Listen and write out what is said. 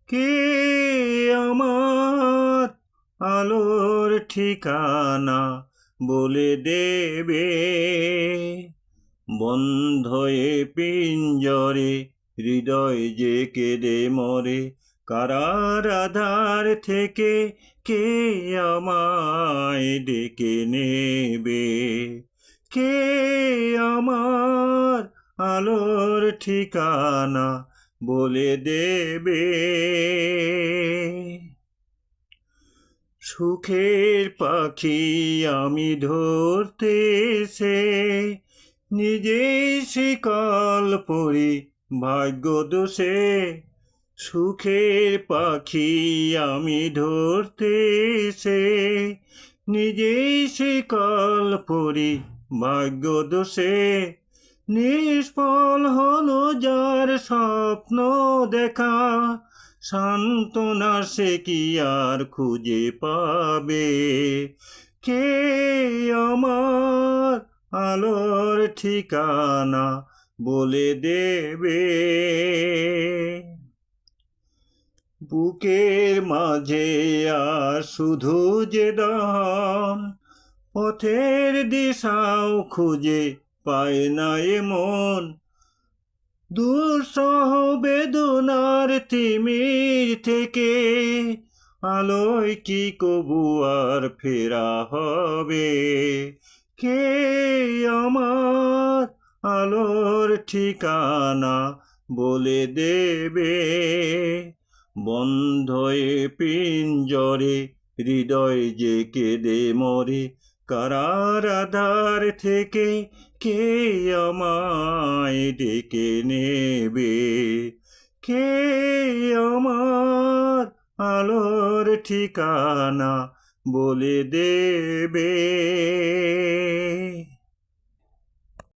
কে আমার আলোর ঠিকানা বলে দেবে? বন্ধ এ পিঞ্জরে হৃদয় যে কেঁদে মরে, কারার আধার থেকে কে আমায় ডেকে নেবে? কে আমার আলোর ঠিকানা বলে দেবে? সুখের পাখি আমি ধরতে সে নিজেই শিকল পরি ভাগ্য দোষে। সুখের পাখি আমি ধরতে সে নিজেই শিকল পরি ভাগ্য দোষে। নিষ্ফল হলো যার স্বপ্ন দেখা, সান্ত্বনা সে কি আর খুঁজে পাবে? কে আমার আলোর ঠিকানা বলে দেবে? বুকের মাঝে আর শুধু যে দহন, পথের দিশাও খুঁজে পায় না এ মন। দুঃসহ বেদনার তিমির থেকে আলোয় কি কবু আর ফেরা হবে? কে আমার আলোর ঠিকানা বলে দেবে? বন্ধ এ পিঞ্জরে হৃদয় যে কেঁদে মরে, কারার আধার থেকে কে আমায় ডেকে নেবে? কে আমার আলোর ঠিকানা বলে দেবে?